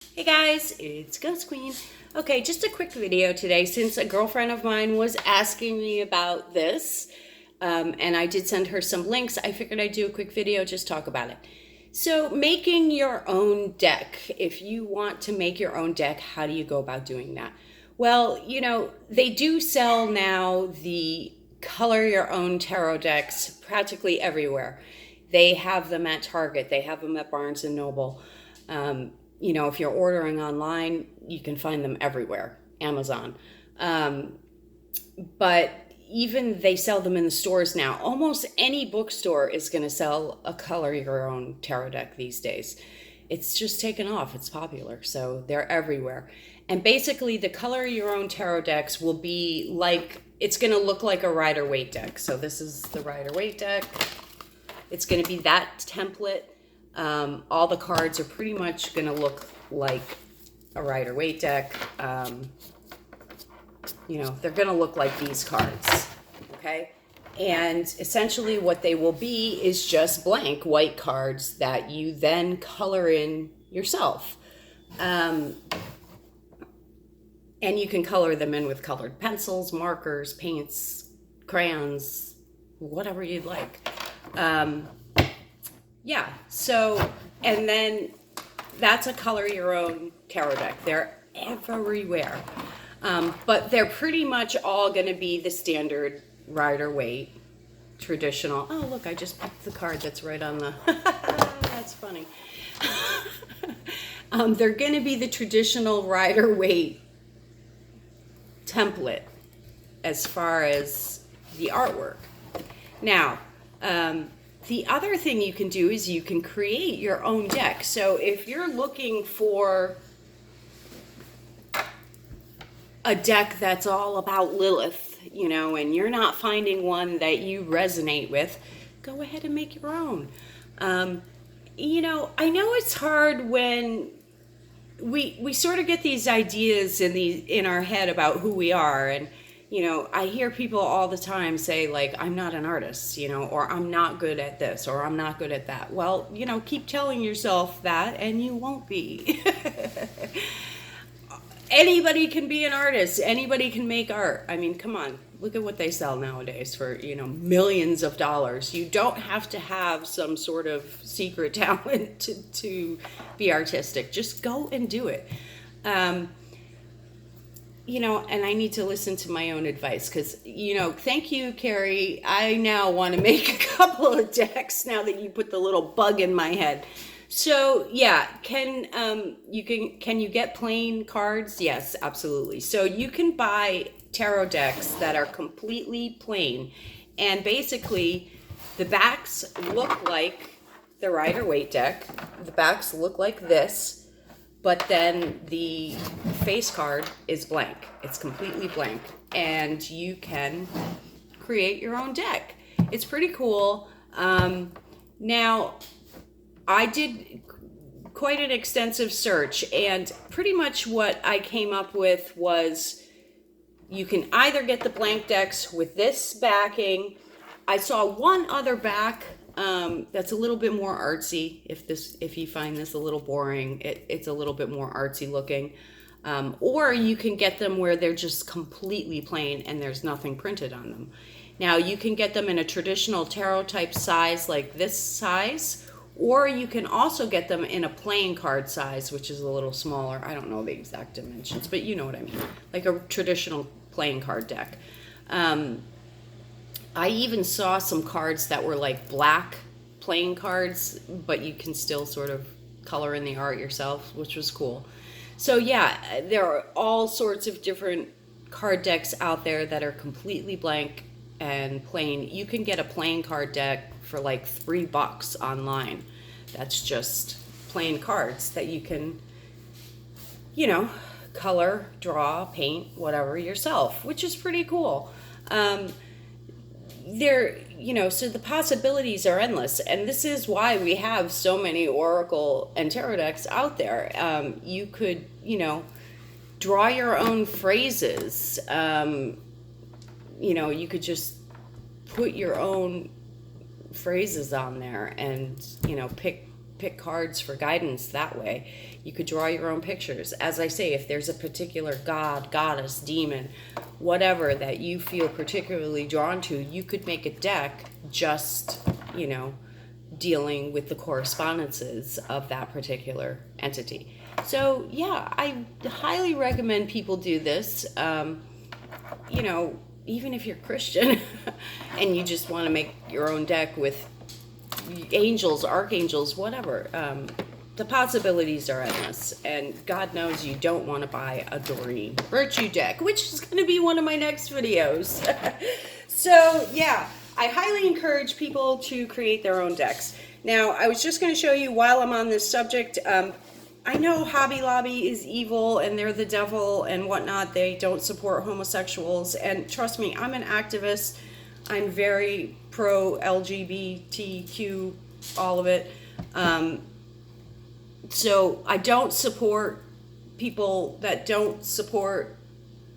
Hey guys, it's Ghost Queen. Okay, just a quick video today since a girlfriend of mine was asking me about this, and I did send her some links. I figured I'd do a quick video, just talk about it. So, making your own deck. If you want to make your own deck, how do you go about doing that? Well, they do sell now the color your own tarot decks practically everywhere. They have them at Target, they have them at Barnes and Noble. If you're ordering online, you can find them everywhere, Amazon. But even they sell them in the stores now. Almost any bookstore is going to sell a color your own tarot deck these days. It's just taken off. It's popular. So they're everywhere. And basically, the color your own tarot decks will be like, it's going to look like a Rider-Waite deck. So this is the Rider-Waite deck. It's going to be that template. All the cards are pretty much going to look like a Rider-Waite deck. They're going to look like these cards, okay? And essentially what they will be is just blank white cards that you then color in yourself. And you can color them in with colored pencils, markers, paints, crayons, whatever you'd like. And then that's a color your own tarot deck. They're everywhere. But they're pretty much all going to be the standard Rider-Waite traditional. Oh, look, I just picked the card that's right on the... That's funny. They're going to be the traditional Rider-Waite template as far as the artwork. Now, the other thing you can do is you can create your own deck. So if you're looking for a deck that's all about Lilith, and you're not finding one that you resonate with, go ahead and make your own. I know it's hard when we sort of get these ideas in our head about who we are, and I hear people all the time say, like, I'm not an artist, or I'm not good at this, or I'm not good at that. Well, keep telling yourself that and you won't be. Anybody can be an artist. Anybody can make art. I mean, come on. Look at what they sell nowadays for, millions of dollars. You don't have to have some sort of secret talent to be artistic. Just go and do it. And I need to listen to my own advice because, thank you, Carrie. I now want to make a couple of decks now that you put the little bug in my head. So yeah, can you get plain cards? Yes, absolutely. So you can buy tarot decks that are completely plain, and basically the backs look like the Rider-Waite deck. The backs look like this, but then the face card is blank. It's completely blank, and you can create your own deck. It's pretty cool. Now, I did quite an extensive search, and pretty much what I came up with was you can either get the blank decks with this backing. I saw one other back that's a little bit more artsy. If you find this a little boring, it's a little bit more artsy looking. Or you can get them where they're just completely plain and there's nothing printed on them. Now, you can get them in a traditional tarot type size, like this size, or you can also get them in a playing card size, which is a little smaller. I don't know the exact dimensions, but you know what I mean. Like a traditional playing card deck. I even saw some cards that were like black playing cards, but you can still sort of color in the art yourself, which was cool. So yeah, there are all sorts of different card decks out there that are completely blank and plain. You can get a playing card deck for like $3 online. That's just plain cards that you can, color, draw, paint, whatever yourself, which is pretty cool. So the possibilities are endless, and this is why we have so many oracle and tarot decks out there. You could, draw your own phrases. You could just put your own phrases on there and pick pick cards for guidance that way. You could draw your own pictures. As I say, if there's a particular god, goddess, demon, whatever that you feel particularly drawn to, you could make a deck just, you know, dealing with the correspondences of that particular entity. So yeah, I highly recommend people do this. You know, even if you're Christian and you just want to make your own deck with angels, archangels, whatever, the possibilities are endless. And God knows you don't want to buy a Doreen Virtue deck, which is going to be one of my next videos. So yeah, I highly encourage people to create their own decks. Now, I was just going to show you while I'm on this subject, I know Hobby Lobby is evil and they're the devil and whatnot. They don't support homosexuals. And trust me, I'm an activist. I'm very pro LGBTQ, all of it. So I don't support people that don't support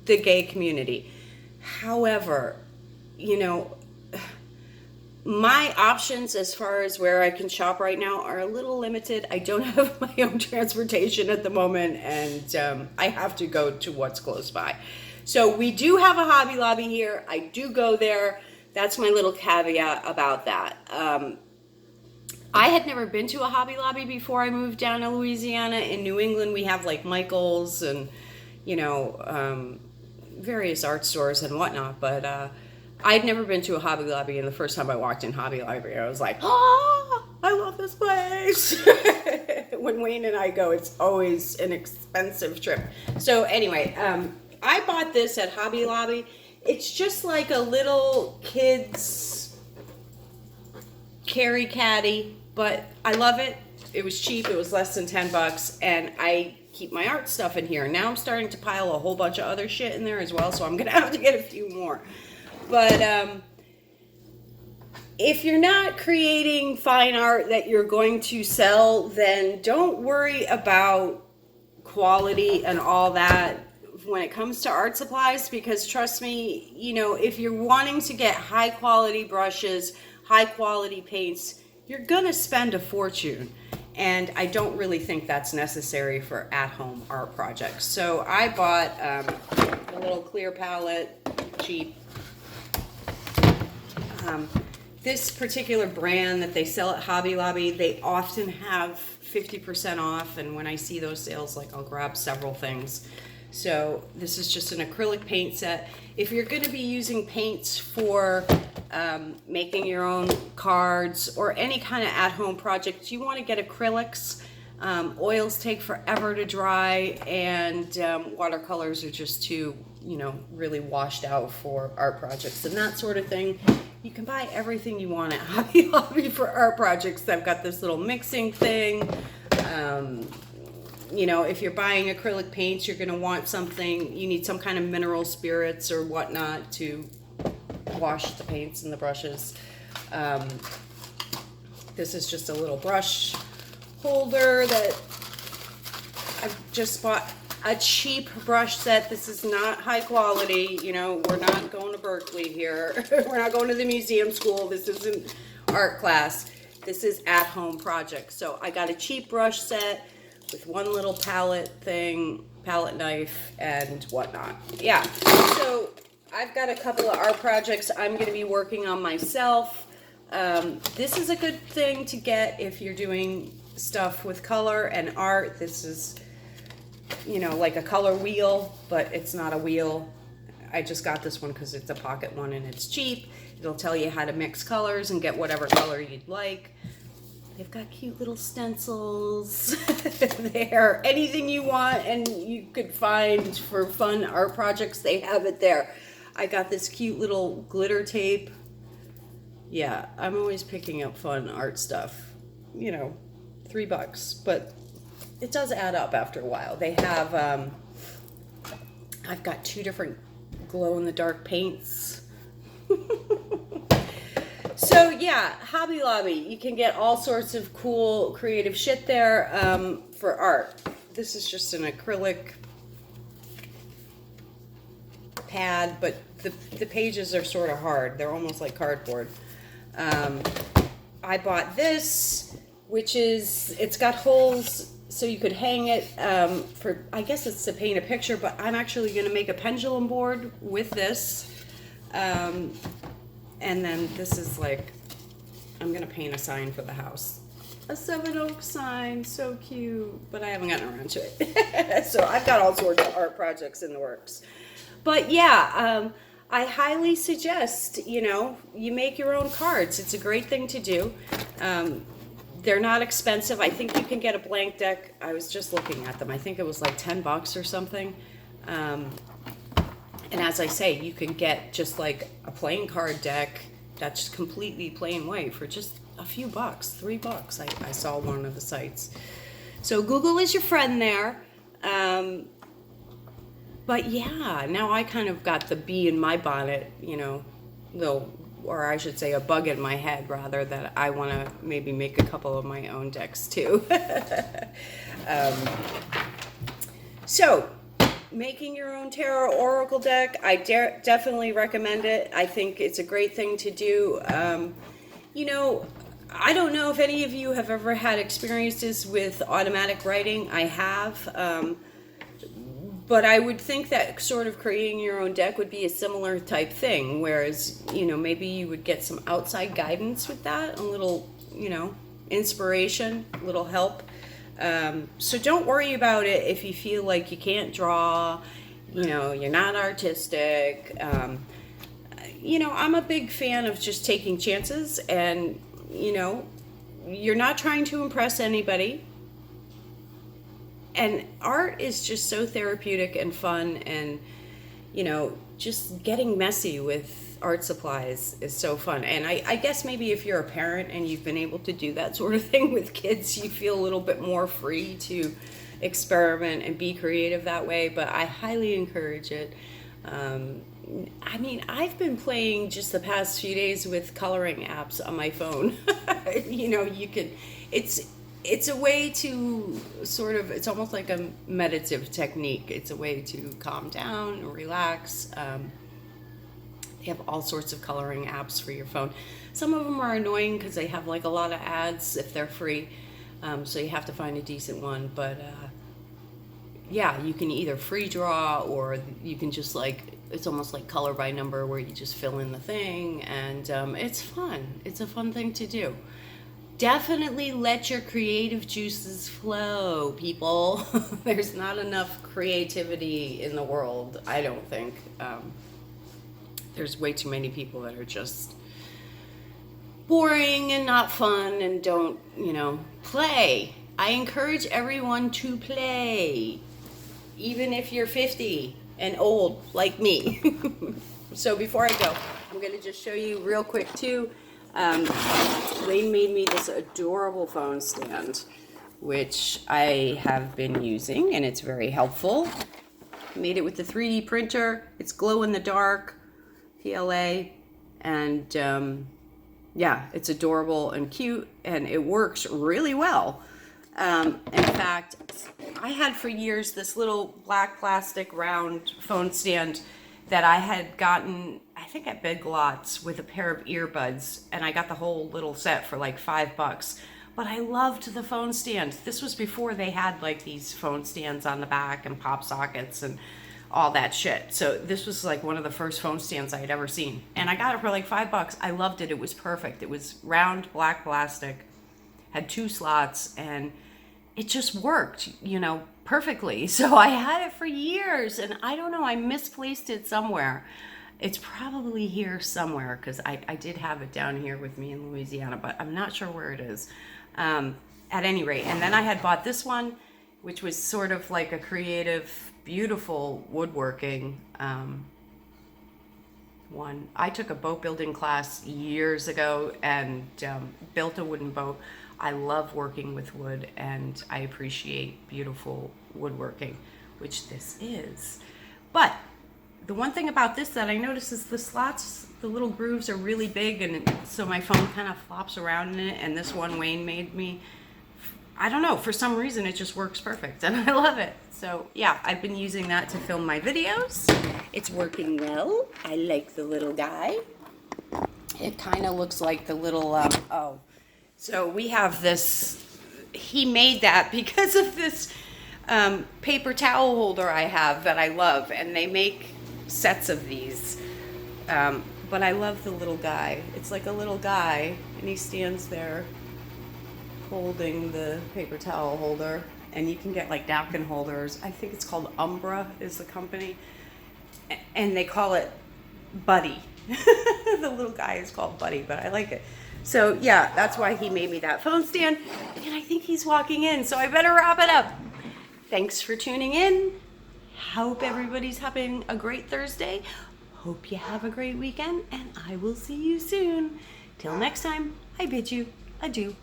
the gay community. However, you know, my options as far as where I can shop right now are a little limited. I don't have my own transportation at the moment, and I have to go to what's close by. So we do have a Hobby Lobby here. I do go there. That's my little caveat about that. I had never been to a Hobby Lobby before I moved down to Louisiana. In New England, we have like Michael's and, you know, various art stores and whatnot, but I'd never been to a Hobby Lobby, and the first time I walked in Hobby Lobby, I was like, oh, I love this place. When Wayne and I go, it's always an expensive trip. So anyway, I bought this at Hobby Lobby. It's just like a little kid's carry caddy, but I love it. It was cheap. It was less than $10, and I keep my art stuff in here. Now I'm starting to pile a whole bunch of other shit in there as well, so I'm going to have to get a few more. But if you're not creating fine art that you're going to sell, then don't worry about quality and all that when it comes to art supplies, because trust me, you know, if you're wanting to get high quality brushes, high quality paints, you're gonna spend a fortune. And I don't really think that's necessary for at-home art projects. So I bought a little clear palette, cheap. This particular brand that they sell at Hobby Lobby, they often have 50% off, and when I see those sales, like, I'll grab several things. So this is just an acrylic paint set. If you're going to be using paints for making your own cards or any kind of at-home project, you want to get acrylics. Oils take forever to dry, and watercolors are just too, you know, really washed out for art projects and that sort of thing. You can buy everything you want at Hobby Lobby for art projects. I've got this little mixing thing. You know, if you're buying acrylic paints, you're going to want something, you need some kind of mineral spirits or whatnot to wash the paints and the brushes. This is just a little brush holder that I've just bought. A cheap brush set. This is not high quality. You know, we're not going to Berkeley here. We're not going to the museum school. This isn't art class. This is at-home project. So I got a cheap brush set with one little palette thing, palette knife, and whatnot. Yeah, so I've got a couple of art projects I'm going to be working on myself. This is a good thing to get if you're doing stuff with color and art. This is, you know, like a color wheel, but it's not a wheel. I just got this one because it's a pocket one and it's cheap. It'll tell you how to mix colors and get whatever color you'd like. They've got cute little stencils there. Anything you want and you could find for fun art projects, they have it there. I got this cute little glitter tape. Yeah, I'm always picking up fun art stuff. You know, $3, but it does add up after a while. They have, I've got 2 different glow-in-the-dark paints. So yeah, Hobby Lobby. You can get all sorts of cool, creative shit there for art. This is just an acrylic pad, but the pages are sort of hard. They're almost like cardboard. I bought this. which is, it's got holes so you could hang it for, I guess it's to paint a picture, but I'm actually going to make a pendulum board with this. And then this is like, I'm going to paint a sign for the house. A 7 Oak sign, so cute, but I haven't gotten around to it. So I've got all sorts of art projects in the works. But yeah, I highly suggest, you make your own cards. It's a great thing to do. They're not expensive. I think you can get a blank deck. I was just looking at them. I think it was like $10 or something. And as I say, you can get just like a plain card deck that's completely plain white for just a few bucks, $3. I saw one of the sites. So Google is your friend there. But yeah, now I kind of got the bee in my bonnet, or I should say a bug in my head rather, that I want to maybe make a couple of my own decks too. So making your own tarot oracle deck, I definitely recommend it. I think it's a great thing to do. I don't know if any of you have ever had experiences with automatic writing. I have. But I would think that sort of creating your own deck would be a similar type thing, whereas, maybe you would get some outside guidance with that, a little, inspiration, a little help. So don't worry about it if you feel like you can't draw, you're not artistic. I'm a big fan of just taking chances, and, you're not trying to impress anybody. And art is just so therapeutic and fun, and, just getting messy with art supplies is so fun. And I guess maybe if you're a parent and you've been able to do that sort of thing with kids, you feel a little bit more free to experiment and be creative that way, but I highly encourage it. I've been playing just the past few days with coloring apps on my phone. It's a way to sort of, it's almost like a meditative technique. It's a way to calm down, relax. They have all sorts of coloring apps for your phone. Some of them are annoying because they have like a lot of ads if they're free. So you have to find a decent one. But yeah, you can either free draw, or you can just it's almost like color by number where you just fill in the thing. And it's fun. It's a fun thing to do. Definitely let your creative juices flow, people. There's not enough creativity in the world, I don't think. There's way too many people that are just boring and not fun and don't, play. I encourage everyone to play, even if you're 50 and old like me. So before I go, I'm going to just show you real quick too. Wayne made me this adorable phone stand, which I have been using, and it's very helpful. Made it with the 3D printer. It's glow in the dark, PLA, and yeah, it's adorable and cute, and it works really well. In fact, I had for years this little black plastic round phone stand that I had gotten, I think at Big Lots, with a pair of earbuds, and I got the whole little set for like $5. But I loved the phone stand. This was before they had like these phone stands on the back and pop sockets and all that shit. So this was like one of the first phone stands I had ever seen. And I got it for like $5. I loved it. It was perfect. It was round black plastic, had 2 slots, and it just worked, perfectly. So I had it for years, and I don't know, I misplaced it somewhere. It's probably here somewhere, because I did have it down here with me in Louisiana, but I'm not sure where it is. At any rate, and then I had bought this one, which was sort of like a creative, beautiful woodworking one. I took a boat building class years ago and built a wooden boat. I love working with wood, and I appreciate beautiful woodworking, which this is. But the one thing about this that I noticed is the slots, the little grooves are really big, and so my phone kind of flops around in it. And this one Wayne made me, I don't know, for some reason it just works perfect, and I love it. So yeah, I've been using that to film my videos. It's working well. I like the little guy. It kind of looks like the little, So we have this, he made that because of this paper towel holder I have that I love, and they make sets of these. But I love the little guy. It's like a little guy, and he stands there holding the paper towel holder. And you can get like napkin holders. I think it's called Umbra is the company. And they call it Buddy. The little guy is called Buddy, but I like it. So yeah, that's why he made me that phone stand. And I think he's walking in, so I better wrap it up. Thanks for tuning in. Hope everybody's having a great Thursday. Hope you have a great weekend, and I will see you soon. Till next time, I bid you adieu.